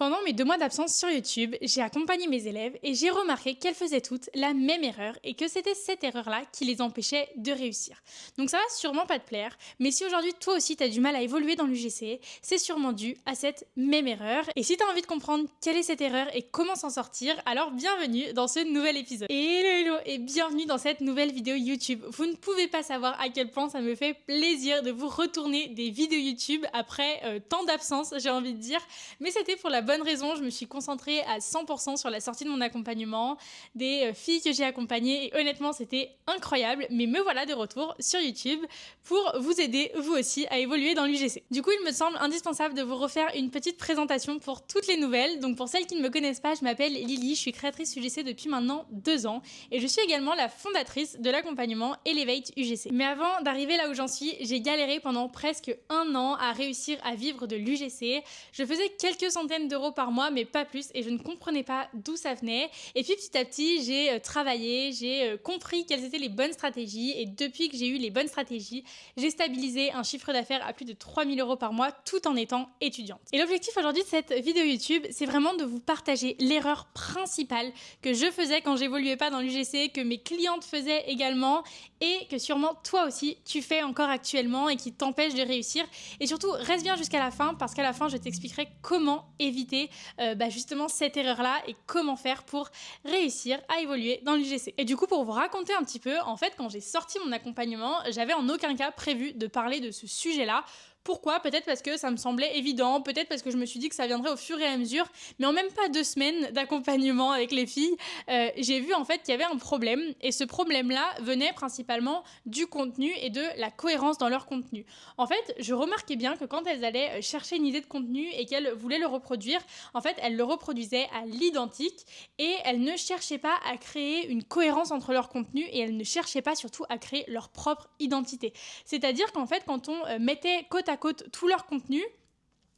Pendant mes 2 mois d'absence sur YouTube, j'ai accompagné mes élèves et j'ai remarqué qu'elles faisaient toutes la même erreur et que c'était cette erreur-là qui les empêchait de réussir. Donc ça va sûrement pas te plaire, mais si aujourd'hui toi aussi t'as du mal à évoluer dans l'UGC, c'est sûrement dû à cette même erreur. Et si t'as envie de comprendre quelle est cette erreur et comment s'en sortir, alors bienvenue dans ce nouvel épisode. Hello et bienvenue dans cette nouvelle vidéo YouTube. Vous ne pouvez pas savoir à quel point ça me fait plaisir de vous retourner des vidéos YouTube après tant d'absence, j'ai envie de dire, mais c'était pour la bonne raison. Je me suis concentrée à 100% sur la sortie de mon accompagnement, des filles que j'ai accompagnées et honnêtement c'était incroyable, mais me voilà de retour sur YouTube pour vous aider vous aussi à évoluer dans l'UGC. Du coup il me semble indispensable de vous refaire une petite présentation pour toutes les nouvelles. Donc pour celles qui ne me connaissent pas, je m'appelle Lily, je suis créatrice UGC depuis maintenant 2 ans et je suis également la fondatrice de l'accompagnement Elevate UGC. Mais avant d'arriver là où j'en suis, j'ai galéré pendant presque 1 an à réussir à vivre de l'UGC. Je faisais quelques centaines d'euros par mois, mais pas plus, et je ne comprenais pas d'où ça venait. Et puis petit à petit, j'ai travaillé, j'ai compris quelles étaient les bonnes stratégies, et depuis que j'ai eu les bonnes stratégies, j'ai stabilisé un chiffre d'affaires à plus de 3000 euros par mois tout en étant étudiante. Et l'objectif aujourd'hui de cette vidéo YouTube, c'est vraiment de vous partager l'erreur principale que je faisais quand j'évoluais pas dans l'UGC, que mes clientes faisaient également, et que sûrement toi aussi tu fais encore actuellement et qui t'empêche de réussir. Et surtout, reste bien jusqu'à la fin, parce qu'à la fin, je t'expliquerai comment éviter justement cette erreur-là et comment faire pour réussir à évoluer dans l'UGC. Et du coup, pour vous raconter un petit peu, en fait, quand j'ai sorti mon accompagnement, j'avais en aucun cas prévu de parler de ce sujet-là. Pourquoi ? Peut-être parce que ça me semblait évident, peut-être parce que je me suis dit que ça viendrait au fur et à mesure, mais en même pas 2 semaines d'accompagnement avec les filles, j'ai vu en fait qu'il y avait un problème, et ce problème-là venait principalement du contenu et de la cohérence dans leur contenu. En fait, je remarquais bien que quand elles allaient chercher une idée de contenu et qu'elles voulaient le reproduire, en fait, elles le reproduisaient à l'identique et elles ne cherchaient pas à créer une cohérence entre leur contenu et elles ne cherchaient pas surtout à créer leur propre identité. C'est-à-dire qu'en fait, quand on mettait côte à côte tout leur contenu,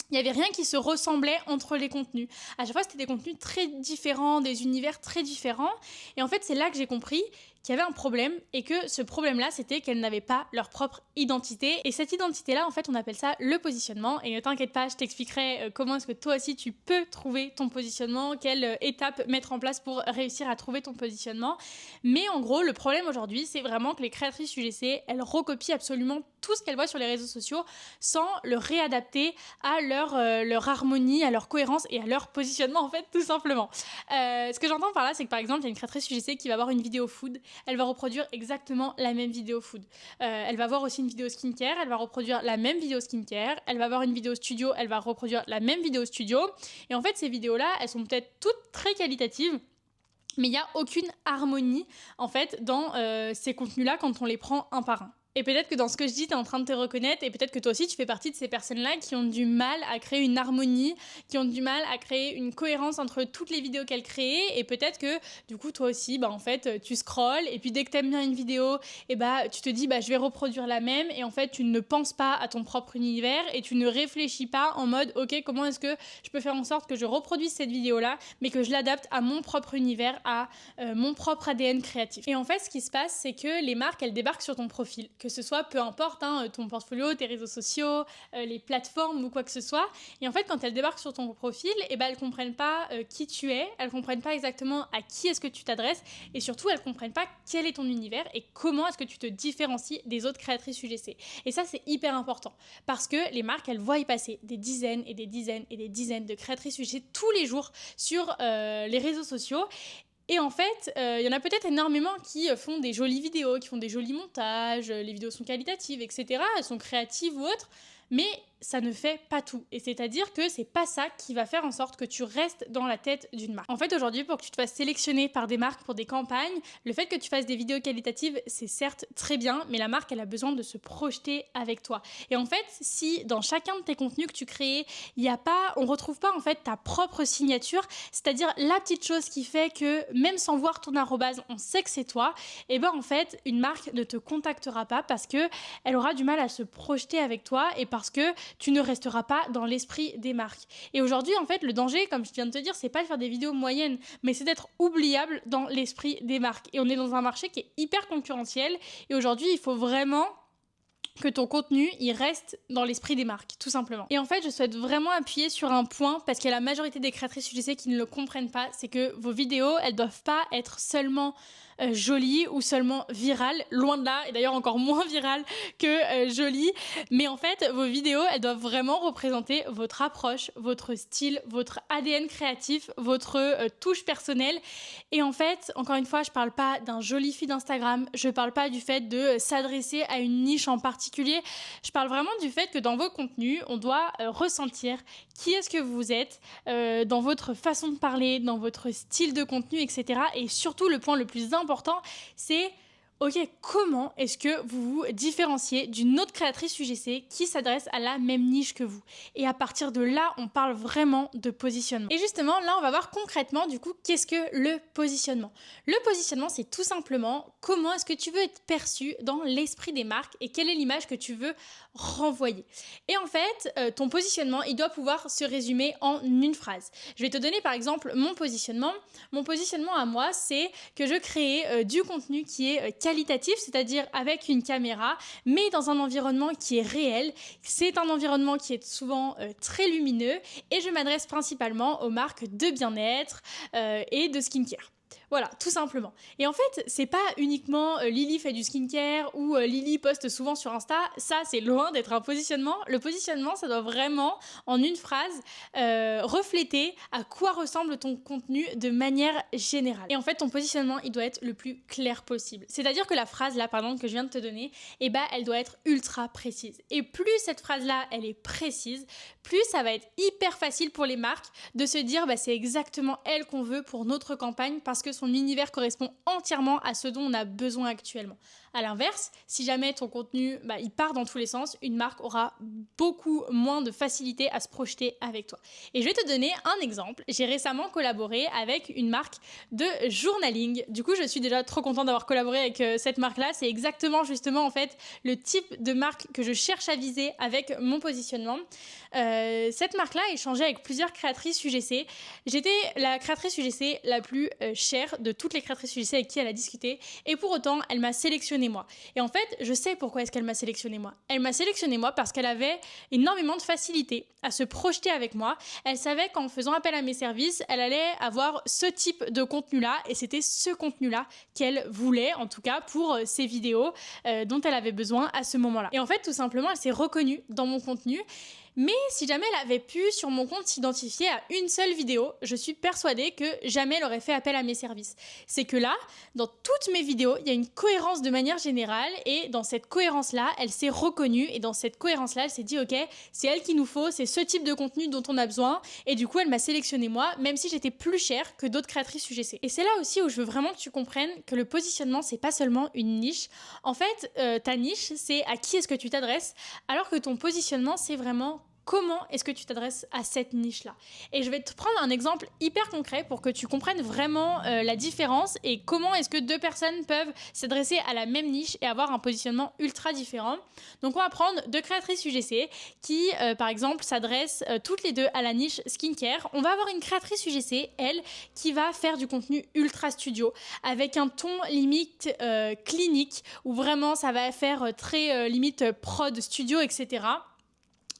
il n'y avait rien qui se ressemblait entre les contenus. À chaque fois, c'était des contenus très différents, des univers très différents. Et en fait, c'est là que j'ai compris qu'il y avait un problème et que ce problème-là, c'était qu'elles n'avaient pas leur propre identité. Et cette identité-là, en fait, on appelle ça le positionnement. Et ne t'inquiète pas, je t'expliquerai comment est-ce que toi aussi, tu peux trouver ton positionnement, quelles étapes mettre en place pour réussir à trouver ton positionnement. Mais en gros, le problème aujourd'hui, c'est vraiment que les créatrices UGC, elles recopient absolument tout ce qu'elles voient sur les réseaux sociaux sans le réadapter à leur harmonie, à leur cohérence et à leur positionnement, en fait, tout simplement. Ce que j'entends par là, c'est que par exemple, il y a une créatrice UGC qui va avoir une vidéo food, elle va reproduire exactement la même vidéo food. Elle va voir aussi une vidéo skincare, elle va reproduire la même vidéo skincare, elle va voir une vidéo studio, elle va reproduire la même vidéo studio. Et en fait, ces vidéos-là, elles sont peut-être toutes très qualitatives, mais il n'y a aucune harmonie, en fait, dans ces contenus-là quand on les prend un par un. Et peut-être que dans ce que je dis, t'es en train de te reconnaître, et peut-être que toi aussi tu fais partie de ces personnes-là qui ont du mal à créer une harmonie, qui ont du mal à créer une cohérence entre toutes les vidéos qu'elles créent, et peut-être que du coup toi aussi, en fait, tu scrolles, et puis dès que t'aimes bien une vidéo, et tu te dis je vais reproduire la même, et en fait tu ne penses pas à ton propre univers, et tu ne réfléchis pas en mode ok, comment est-ce que je peux faire en sorte que je reproduise cette vidéo-là, mais que je l'adapte à mon propre univers, à mon propre ADN créatif. Et en fait, ce qui se passe, c'est que les marques, elles débarquent sur ton profil, que ce soit, peu importe, ton portfolio, tes réseaux sociaux, les plateformes ou quoi que ce soit. Et en fait, quand elles débarquent sur ton profil, elles comprennent pas qui tu es, elles comprennent pas exactement à qui est-ce que tu t'adresses, et surtout, elles comprennent pas quel est ton univers et comment est-ce que tu te différencies des autres créatrices UGC. Et ça, c'est hyper important, parce que les marques, elles voient y passer des dizaines et des dizaines et des dizaines de créatrices UGC tous les jours sur les réseaux sociaux. Et en fait, il y en a peut-être énormément qui font des jolies vidéos, qui font des jolis montages, les vidéos sont qualitatives, etc. Elles sont créatives ou autres, mais ça ne fait pas tout. Et c'est-à-dire que c'est pas ça qui va faire en sorte que tu restes dans la tête d'une marque. En fait, aujourd'hui, pour que tu te fasses sélectionner par des marques pour des campagnes, le fait que tu fasses des vidéos qualitatives, c'est certes très bien, mais la marque, elle a besoin de se projeter avec toi. Et en fait, si dans chacun de tes contenus que tu crées, on retrouve pas en fait ta propre signature, c'est-à-dire la petite chose qui fait que même sans voir ton arrobase, on sait que c'est toi, et en fait, une marque ne te contactera pas parce que elle aura du mal à se projeter avec toi et parce que tu ne resteras pas dans l'esprit des marques. Et aujourd'hui, en fait, le danger, comme je viens de te dire, c'est pas de faire des vidéos moyennes, mais c'est d'être oubliable dans l'esprit des marques. Et on est dans un marché qui est hyper concurrentiel. Et aujourd'hui, il faut vraiment que ton contenu, il reste dans l'esprit des marques, tout simplement. Et en fait, je souhaite vraiment appuyer sur un point, parce qu'il y a la majorité des créatrices UGC qui ne le comprennent pas, c'est que vos vidéos, elles doivent pas être seulement jolies ou seulement virales, loin de là, et d'ailleurs encore moins virales que jolies, mais en fait, vos vidéos, elles doivent vraiment représenter votre approche, votre style, votre ADN créatif, votre touche personnelle. Et en fait, encore une fois, je parle pas d'un joli feed Instagram, je parle pas du fait de s'adresser à une niche en particulier, je parle vraiment du fait que dans vos contenus, on doit ressentir qui est-ce que vous êtes, dans votre façon de parler, dans votre style de contenu, etc. Et surtout, le point le plus important, c'est ok, comment est-ce que vous vous différenciez d'une autre créatrice UGC qui s'adresse à la même niche que vous? Et à partir de là, on parle vraiment de positionnement. Et justement, là, on va voir concrètement, du coup, qu'est-ce que le positionnement? Le positionnement, c'est tout simplement comment est-ce que tu veux être perçu dans l'esprit des marques et quelle est l'image que tu veux renvoyer. Et en fait, ton positionnement, il doit pouvoir se résumer en une phrase. Je vais te donner par exemple mon positionnement. Mon positionnement à moi, c'est que je crée du contenu qui est qualitatif, c'est-à-dire avec une caméra, mais dans un environnement qui est réel. C'est un environnement qui est souvent très lumineux et je m'adresse principalement aux marques de bien-être et de skincare. Voilà, tout simplement. Et en fait, c'est pas uniquement Lily fait du skincare ou Lily poste souvent sur Insta. Ça, c'est loin d'être un positionnement. Le positionnement, ça doit vraiment, en une phrase, refléter à quoi ressemble ton contenu de manière générale. Et en fait, ton positionnement, il doit être le plus clair possible. C'est-à-dire que la phrase là, pardon, que je viens de te donner, eh ben, elle doit être ultra précise. Et plus cette phrase-là, elle est précise, plus ça va être hyper facile pour les marques de se dire, bah, c'est exactement elle qu'on veut pour notre campagne parce que son univers correspond entièrement à ce dont on a besoin actuellement. À l'inverse, si jamais ton contenu il part dans tous les sens, une marque aura beaucoup moins de facilité à se projeter avec toi. Et je vais te donner un exemple. J'ai récemment collaboré avec une marque de journaling. Du coup, je suis déjà trop contente d'avoir collaboré avec cette marque-là. C'est exactement justement en fait le type de marque que je cherche à viser avec mon positionnement. Cette marque-là a échangé avec plusieurs créatrices UGC. J'étais la créatrice UGC la plus chère de toutes les créatrices UGC avec qui elle a discuté. Et pour autant, elle m'a sélectionné moi. Et en fait, je sais pourquoi est-ce qu'elle m'a sélectionné moi. Elle m'a sélectionné moi parce qu'elle avait énormément de facilité à se projeter avec moi. Elle savait qu'en faisant appel à mes services, elle allait avoir ce type de contenu-là et c'était ce contenu-là qu'elle voulait, en tout cas pour ses vidéos dont elle avait besoin à ce moment-là. Et en fait, tout simplement, elle s'est reconnue dans mon contenu. Mais si jamais elle avait pu, sur mon compte, s'identifier à une seule vidéo, je suis persuadée que jamais elle aurait fait appel à mes services. C'est que là, dans toutes mes vidéos, il y a une cohérence de manière générale et dans cette cohérence-là, elle s'est reconnue et dans cette cohérence-là, elle s'est dit « Ok, c'est elle qu'il nous faut, c'est ce type de contenu dont on a besoin » et du coup, elle m'a sélectionné moi, même si j'étais plus chère que d'autres créatrices UGC. Et c'est là aussi où je veux vraiment que tu comprennes que le positionnement, c'est pas seulement une niche. En fait, ta niche, c'est à qui est-ce que tu t'adresses, alors que ton positionnement, c'est vraiment comment est-ce que tu t'adresses à cette niche-là. Et je vais te prendre un exemple hyper concret pour que tu comprennes vraiment la différence et comment est-ce que deux personnes peuvent s'adresser à la même niche et avoir un positionnement ultra différent. Donc on va prendre deux créatrices UGC qui, par exemple, s'adressent toutes les deux à la niche skincare. On va avoir une créatrice UGC, elle, qui va faire du contenu ultra studio avec un ton limite clinique où vraiment ça va faire très limite prod studio, etc.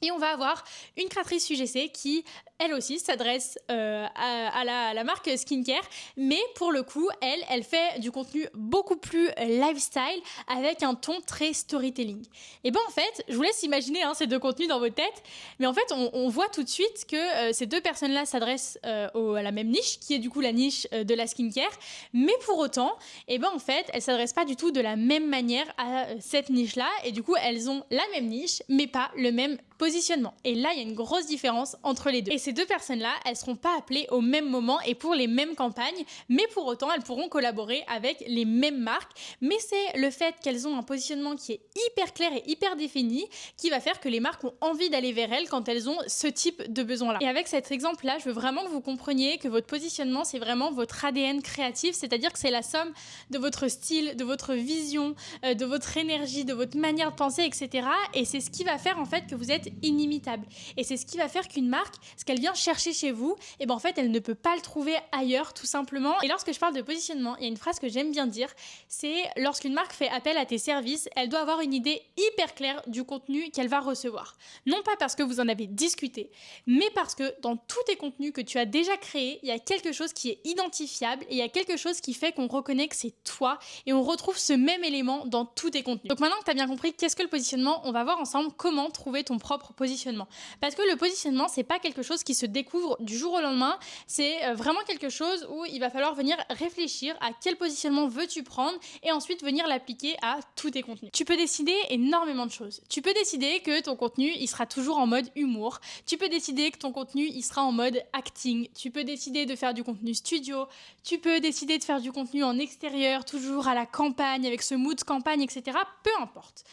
Et on va avoir une créatrice UGC qui, elle aussi, s'adresse à la marque skincare, mais pour le coup, elle fait du contenu beaucoup plus lifestyle avec un ton très storytelling. Et ben en fait, je vous laisse imaginer ces deux contenus dans vos têtes, mais en fait, on voit tout de suite que ces deux personnes-là s'adressent à la même niche, qui est du coup la niche de la skincare, mais pour autant, et ben en fait, elles s'adressent pas du tout de la même manière à cette niche-là, et du coup, elles ont la même niche, mais pas le même positionnement. Et là, il y a une grosse différence entre les deux. Et ces deux personnes-là, elles seront pas appelées au même moment et pour les mêmes campagnes, mais pour autant, elles pourront collaborer avec les mêmes marques. Mais c'est le fait qu'elles ont un positionnement qui est hyper clair et hyper défini qui va faire que les marques ont envie d'aller vers elles quand elles ont ce type de besoin-là. Et avec cet exemple-là, je veux vraiment que vous compreniez que votre positionnement, c'est vraiment votre ADN créatif, c'est-à-dire que c'est la somme de votre style, de votre vision, de votre énergie, de votre manière de penser, etc. Et c'est ce qui va faire en fait que vous êtes inimitable. Et c'est ce qui va faire qu'une marque, ce qu'elle qu'elle vient chercher chez vous, et ben en fait elle ne peut pas le trouver ailleurs tout simplement. Et lorsque je parle de positionnement, il y a une phrase que j'aime bien dire, c'est lorsqu'une marque fait appel à tes services, elle doit avoir une idée hyper claire du contenu qu'elle va recevoir. Non pas parce que vous en avez discuté, mais parce que dans tous tes contenus que tu as déjà créés, il y a quelque chose qui est identifiable et il y a quelque chose qui fait qu'on reconnaît que c'est toi et on retrouve ce même élément dans tous tes contenus. Donc maintenant que tu as bien compris qu'est-ce que le positionnement, on va voir ensemble comment trouver ton propre positionnement. Parce que le positionnement, c'est pas quelque chose qui se découvre du jour au lendemain, c'est vraiment quelque chose où il va falloir venir réfléchir à quel positionnement veux-tu prendre et ensuite venir l'appliquer à tous tes contenus. Tu peux décider énormément de choses. Tu peux décider que ton contenu, il sera toujours en mode humour. Tu peux décider que ton contenu, il sera en mode acting. Tu peux décider de faire du contenu studio. Tu peux décider de faire du contenu en extérieur, toujours à la campagne, avec ce mood campagne, etc. Peu importe.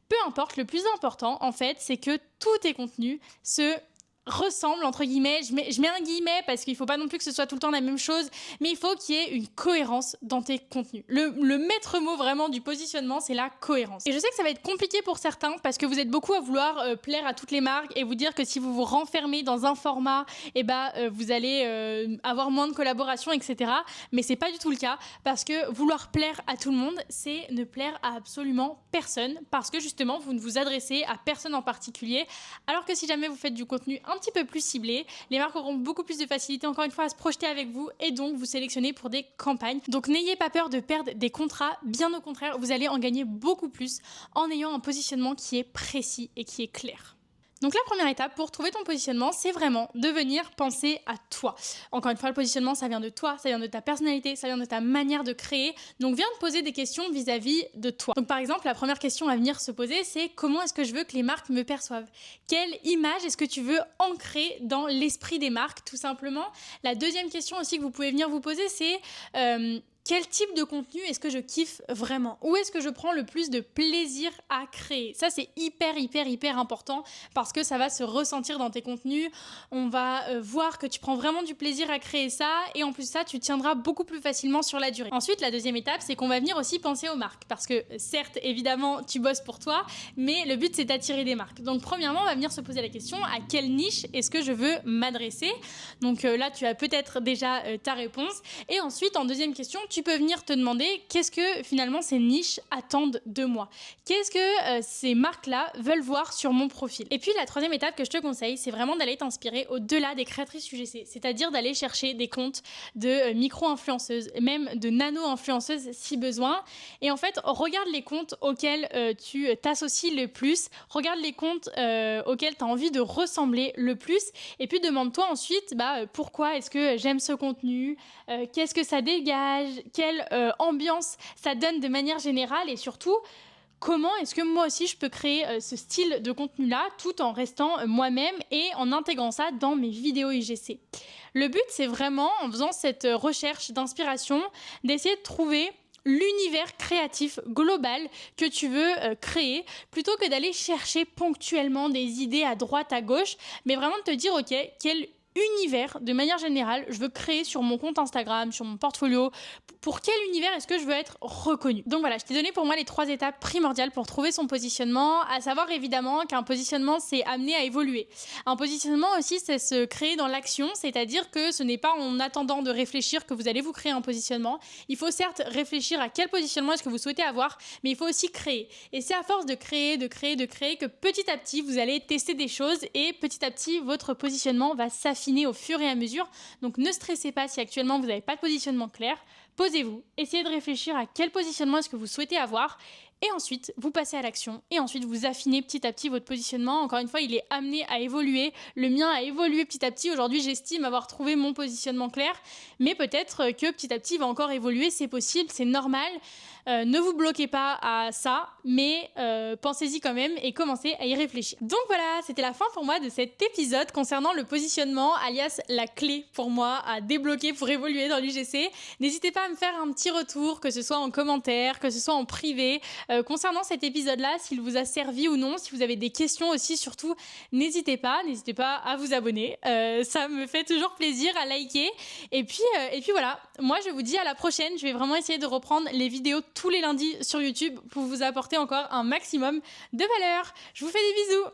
Peu importe, le plus important, en fait, c'est que tous tes contenus se ressemble entre guillemets, je mets un guillemet parce qu'il faut pas non plus que ce soit tout le temps la même chose, mais il faut qu'il y ait une cohérence dans tes contenus. Le maître mot vraiment du positionnement, c'est la cohérence. Et je sais que ça va être compliqué pour certains parce que vous êtes beaucoup à vouloir plaire à toutes les marques et vous dire que si vous vous renfermez dans un format, vous allez avoir moins de collaboration, etc. Mais c'est pas du tout le cas parce que vouloir plaire à tout le monde, c'est ne plaire à absolument personne parce que justement vous ne vous adressez à personne en particulier, alors que si jamais vous faites du contenu un petit peu plus ciblé, les marques auront beaucoup plus de facilité encore une fois à se projeter avec vous et donc vous sélectionner pour des campagnes. Donc n'ayez pas peur de perdre des contrats, bien au contraire, vous allez en gagner beaucoup plus en ayant un positionnement qui est précis et qui est clair. Donc la première étape pour trouver ton positionnement, c'est vraiment de venir penser à toi. Encore une fois, le positionnement, ça vient de toi, ça vient de ta personnalité, ça vient de ta manière de créer. Donc viens te poser des questions vis-à-vis de toi. Donc par exemple, la première question à venir se poser, c'est comment est-ce que je veux que les marques me perçoivent ? Quelle image est-ce que tu veux ancrer dans l'esprit des marques, tout simplement ? La deuxième question aussi que vous pouvez venir vous poser, c'est quel type de contenu est-ce que je kiffe vraiment ? Où est-ce que je prends le plus de plaisir à créer ? Ça, c'est hyper important parce que ça va se ressentir dans tes contenus. On va voir que tu prends vraiment du plaisir à créer ça et en plus ça, tu tiendras beaucoup plus facilement sur la durée. Ensuite, la deuxième étape, c'est qu'on va venir aussi penser aux marques parce que certes, évidemment, tu bosses pour toi, mais le but, c'est d'attirer des marques. Donc, premièrement, on va venir se poser la question à quelle niche est-ce que je veux m'adresser ? Donc là, tu as peut-être déjà ta réponse. Et ensuite, en deuxième question, tu peux venir te demander qu'est-ce que finalement ces niches attendent de moi. Qu'est-ce que ces marques-là veulent voir sur mon profil. Et puis la troisième étape que je te conseille, c'est vraiment d'aller t'inspirer au-delà des créatrices UGC, c'est-à-dire d'aller chercher des comptes de micro-influenceuses, même de nano-influenceuses si besoin. Et en fait, regarde les comptes auxquels tu t'associes le plus, regarde les comptes auxquels tu as envie de ressembler le plus, et puis demande-toi ensuite pourquoi est-ce que j'aime ce contenu, qu'est-ce que ça dégage, quelle ambiance ça donne de manière générale et surtout comment est-ce que moi aussi je peux créer ce style de contenu-là tout en restant moi-même et en intégrant ça dans mes vidéos IGC. Le but, c'est vraiment, en faisant cette recherche d'inspiration, d'essayer de trouver l'univers créatif global que tu veux créer, plutôt que d'aller chercher ponctuellement des idées à droite, à gauche, mais vraiment de te dire, ok, quel univers, de manière générale, je veux créer sur mon compte Instagram, sur mon portfolio. Pour quel univers est-ce que je veux être reconnue ? Donc voilà, je t'ai donné pour moi les 3 étapes primordiales pour trouver son positionnement, à savoir évidemment qu'un positionnement, c'est amené à évoluer. Un positionnement aussi, c'est se créer dans l'action, c'est-à-dire que ce n'est pas en attendant de réfléchir que vous allez vous créer un positionnement. Il faut certes réfléchir à quel positionnement est-ce que vous souhaitez avoir, mais il faut aussi créer. Et c'est à force de créer que petit à petit, vous allez tester des choses et petit à petit, votre positionnement va s'affiner au fur et à mesure. Donc ne stressez pas si actuellement vous n'avez pas de positionnement clair. Posez-vous, essayez de réfléchir à quel positionnement est-ce que vous souhaitez avoir et ensuite vous passez à l'action et ensuite vous affinez petit à petit votre positionnement. Encore une fois, il est amené à évoluer. Le mien a évolué petit à petit. Aujourd'hui, j'estime avoir trouvé mon positionnement clair, mais peut-être que petit à petit il va encore évoluer. C'est possible, c'est normal. Ne vous bloquez pas à ça, mais pensez-y quand même et commencez à y réfléchir. Donc voilà, c'était la fin pour moi de cet épisode concernant le positionnement, alias la clé pour moi à débloquer pour évoluer dans l'UGC. N'hésitez pas à me faire un petit retour, que ce soit en commentaire, que ce soit en privé, concernant cet épisode-là, s'il vous a servi ou non. Si vous avez des questions aussi, surtout, n'hésitez pas à vous abonner. Ça me fait toujours plaisir à liker. Et puis voilà, moi je vous dis à la prochaine. Je vais vraiment essayer de reprendre les vidéos tous les lundis sur YouTube pour vous apporter encore un maximum de valeur. Je vous fais des bisous.